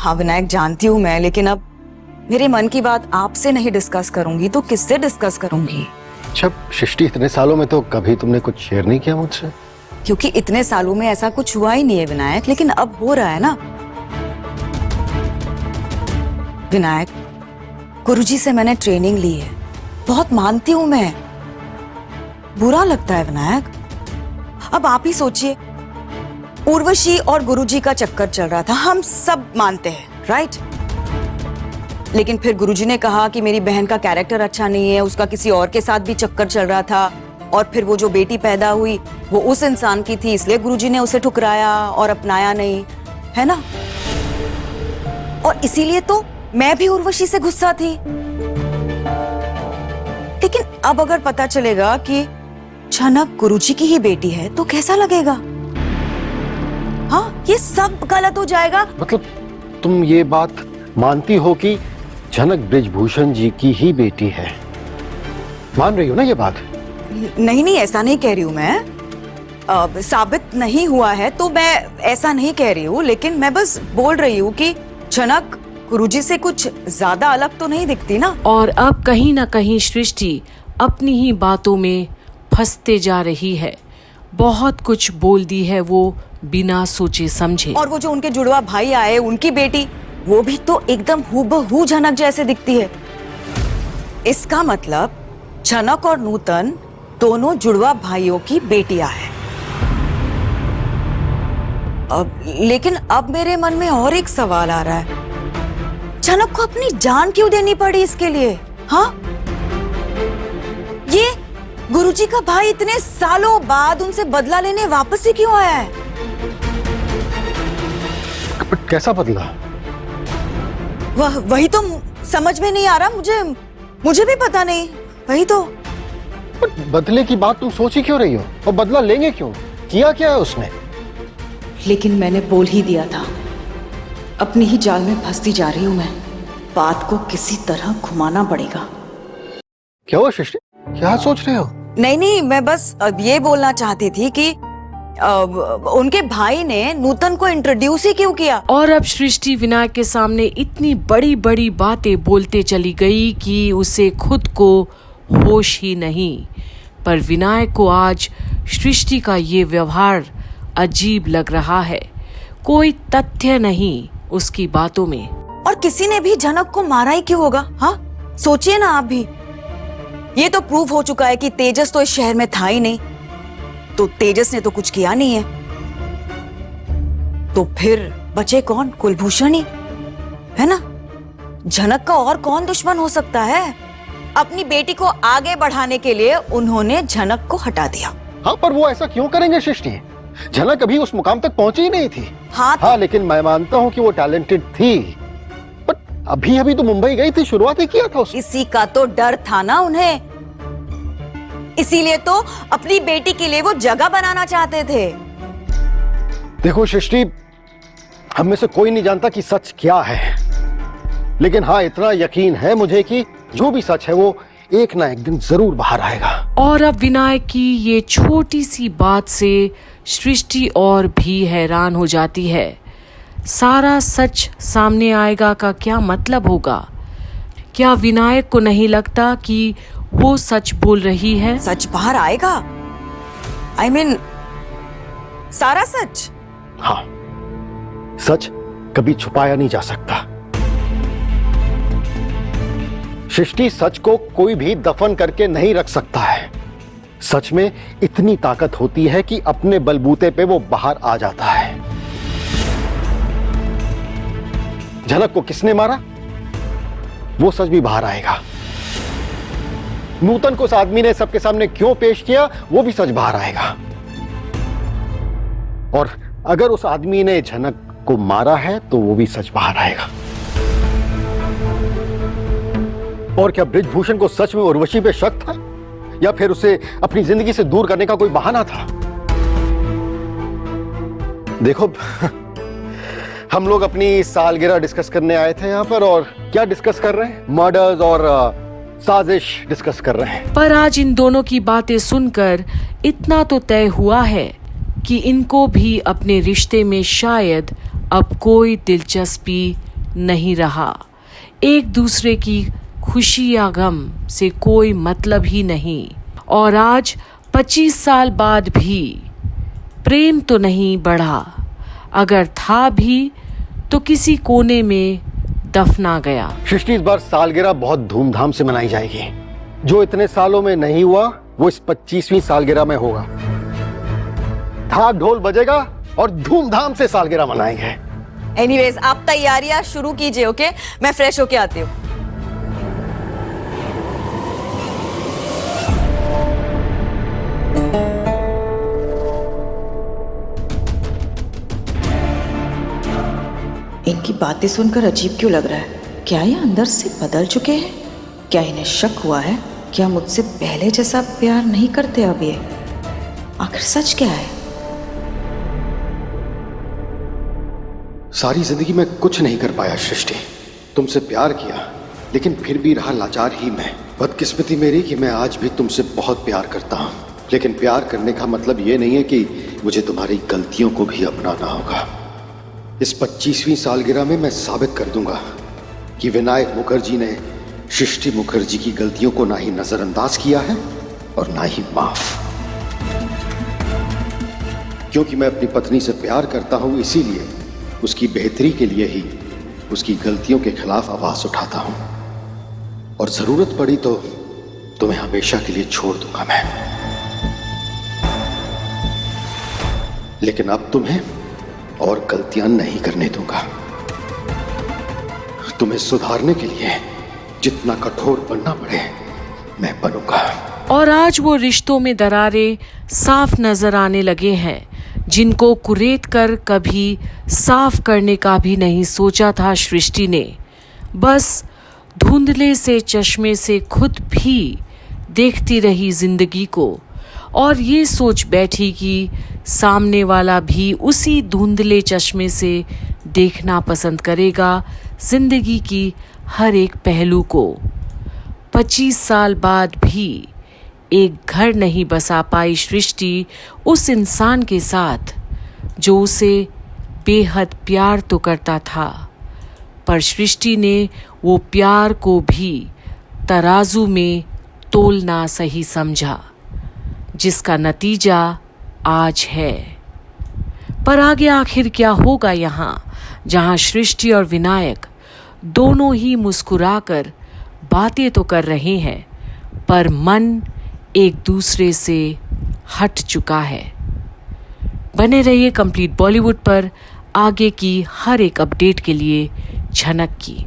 हाँ विनायक, जानती हूँ मैं, लेकिन अब मेरे मन की बात आपसे नहीं डिस्कस करूंगी तो किससे डिस्कस करूंगी? अच्छा सृष्टि, इतने सालों में तो कभी तुमने कुछ शेयर नहीं किया मुझसे? क्योंकि इतने सालों में ऐसा कुछ हुआ ही नहीं है विनायक, लेकिन अब हो रहा है ना। विनायक, गुरुजी से मैंने ट्रेनिंग ली है, बहुत मानती हूं मैं। बुरा लगता है विनायक। अब आप ही सोचिए, उर्वशी और गुरुजी का चक्कर चल रहा था, हम सब मानते हैं, राइट? लेकिन फिर गुरुजी ने कहा कि मेरी बहन का कैरेक्टर अच्छा नहीं है, उसका किसी और के साथ भी चक्कर चल रहा था, और फिर वो जो बेटी पैदा हुई वो उस इंसान की थी, इसलिए गुरुजी ने उसे ठुकराया और अपनाया नहीं, है ना? और इसीलिए तो मैं भी उर्वशी से गुस्सा थी। लेकिन अब अगर पता चलेगा कि झनक गुरुजी की ही बेटी है तो कैसा लगेगा? हाँ, ये सब गलत हो जाएगा। मतलब तुम ये बात मानती हो कि झनक ब्रिजभूषण जी की ही बेटी है? मान रही हो ना ये बात? नहीं नहीं, ऐसा नहीं कह रही हूँ मैं। साबित नहीं हुआ है तो मैं ऐसा नहीं कह रही हूँ, लेकिन मैं बस बोल रही हूँ कि झनक गुरुजी से कुछ ज्यादा अलग तो नहीं दिखती ना। और अब कहीं ना कहीं सृष्टि अपनी ही बातों में फंसते जा रही है। बहुत कुछ बोल दी है वो बिना सोचे समझे। और वो जो उनके जुड़वा भाई आए, उनकी बेटी, वो भी तो एकदम हूबहू झनक जैसे दिखती है। इसका मतलब झनक और नूतन दोनों जुड़वा भाइयों की बेटियां हैं। लेकिन अब मेरे मन में और एक सवाल आ रहा है, झनक को अपनी जान क्यों देनी पड़ी इसके लिए? हाँ, ये गुरुजी का भाई इतने सालों बाद उनसे बदला लेने वापस ही क्यों आया है? बट कैसा बदला? वही तो समझ में नहीं आ रहा मुझे भी पता नहीं। वही तो। बट बदले की बात तुम सोच ही क्यों रही हो? और बदला लेंगे क्यों? किया क्या है उसने? लेकिन मैंने बोल ही दिया था, अपनी ही जाल में फंसती जा रही हूं मैं। बात को किसी तरह घुमाना पड़ेगा। क्या हुआ सृष्टि, क्या सोच रहे हो? नहीं नहीं, मैं बस अब ये बोलना चाहती थी कि उनके भाई ने नूतन को इंट्रोड्यूस ही क्यों किया? और अब सृष्टि विनायक के सामने इतनी बड़ी बड़ी बातें बोलते चली गई कि उसे खुद को होश ही नहीं। पर विनायक को आज सृष्टि का ये व्यवहार अजीब लग रहा है। कोई तथ्य नहीं उसकी बातों में। और किसी ने भी झनक को मारा ही क्यों होगा? हाँ, सोचिए ना आप भी। ये तो प्रूव हो चुका है कि तेजस तो इस शहर में था ही नहीं, तो तेजस ने तो कुछ किया नहीं है। तो फिर बचे कौन? कुलभूषण ही, है ना? झनक का और कौन दुश्मन हो सकता है? अपनी बेटी को आगे बढ़ाने के लिए उन्होंने झनक को हटा दिया। हाँ, पर वो ऐसा क्यों करेंगे सृष्टि? झनक अभी उस मुकाम तक पहुंची ही नहीं थी। हाँ, लेकिन मैं मानता हूँ कि वो टैलेंटेड थी, बट अभी तो मुंबई गई थी, शुरुआत ही किया था उसने। इसी का तो डर था ना उन्हें, इसीलिए तो अपनी बेटी के लिए वो जगह बनाना चाहते थे। देखो सृष्टि, हम में से कोई नहीं जानता कि सच क्या है, लेकिन हाँ इतना यकीन है मुझे कि जो भी सच है वो एक ना एक दिन जरूर बाहर आएगा। और अब विनायक की ये छोटी सी बात से सृष्टि और भी हैरान हो जाती है। सारा सच सामने आएगा का क्या मतलब होगा? क्या विनायक को नहीं लगता कि वो सच बोल रही है? सच बाहर आएगा? I mean, सारा सच? हाँ, सच कभी छुपाया नहीं जा सकता। सृष्टि, सच को कोई भी दफन करके नहीं रख सकता है। सच में इतनी ताकत होती है कि अपने बलबूते पे वो बाहर आ जाता है। झनक को किसने मारा, वो सच भी बाहर आएगा। नूतन को उस आदमी ने सबके सामने क्यों पेश किया, वो भी सच बाहर आएगा। और अगर उस आदमी ने झनक को मारा है तो वो भी सच बाहर आएगा। और क्या ब्रिजभूषण को सच में उर्वशी पे शक था, या फिर उसे अपनी जिंदगी से दूर करने का कोई बहाना था? देखो, हम लोग अपनी सालगिरह डिस्कस करने आए थे यहाँ पर, और क्या डिस्कस कर रहे हैं? मर्डर्स और साजिश डिस्कस कर रहे हैं। पर आज इन दोनों की बातें सुनकर इतना तो तय हुआ है कि इनको भी अपने रिश्ते में शायद अब कोई दिलचस्पी नहीं रहा। एक दूसरे की खुशी या गम से कोई मतलब ही नहीं। और आज 25 साल बाद भी प्रेम तो नहीं बढ़ा, अगर था भी तो किसी कोने में दफना गया। सृष्टि, इस बार सालगिरह बहुत धूमधाम से मनाई जाएगी। जो इतने सालों में नहीं हुआ वो इस 25वीं सालगिरह में होगा। ढाक ढोल बजेगा और धूमधाम से सालगिरह मनाएंगे। एनीवेज, आप तैयारियां शुरू कीजिए, ओके? मैं फ्रेश होके आती हूँ। इनकी बातें सुनकर अजीब क्यों लग रहा है? क्या ये अंदर से बदल चुके हैं? क्या इन्हें शक हुआ है? क्या मुझसे पहले जैसा प्यार नहीं करते अब ये? आखिर सच क्या है? सारी जिंदगी में कुछ नहीं कर पाया सृष्टि। तुमसे प्यार किया लेकिन फिर भी रहा लाचार ही मैं। बदकिस्मती मेरी कि मैं आज भी तुमसे बहुत प्यार करता हूं। लेकिन प्यार करने का मतलब ये नहीं है कि मुझे तुम्हारी गलतियों को भी अपनाना होगा। इस 25वीं सालगिरह में मैं साबित कर दूंगा कि विनायक मुखर्जी ने सृष्टि मुखर्जी की गलतियों को ना ही नजरअंदाज किया है और ना ही माफ। क्योंकि मैं अपनी पत्नी से प्यार करता हूं, इसीलिए उसकी बेहतरी के लिए ही उसकी गलतियों के खिलाफ आवाज उठाता हूं। और जरूरत पड़ी तो तुम्हें हमेशा के लिए छोड़ दूंगा मैं। लेकिन अब तुम्हें और गलतियां नहीं करने दूंगा। तुम्हें सुधारने के लिए जितना कठोर बनना पड़े मैं बनूंगा। और आज वो रिश्तों में दरारें साफ नजर आने लगे हैं, जिनको कुरेद कर कभी साफ करने का भी नहीं सोचा था सृष्टि ने। बस धुंधले से चश्मे से खुद भी देखती रही जिंदगी को और ये सोच बैठी कि सामने वाला भी उसी धुंधले चश्मे से देखना पसंद करेगा जिंदगी की हर एक पहलू को। 25 साल बाद भी एक घर नहीं बसा पाई सृष्टि उस इंसान के साथ जो उसे बेहद प्यार तो करता था, पर सृष्टि ने वो प्यार को भी तराजू में तोलना सही समझा, जिसका नतीजा आज है। पर आगे आखिर क्या होगा यहाँ, जहाँ सृष्टि और विनायक दोनों ही मुस्कुराकर बातें तो कर रहे हैं, पर मन एक दूसरे से हट चुका है। बने रहिए कंप्लीट बॉलीवुड पर आगे की हर एक अपडेट के लिए झनक की।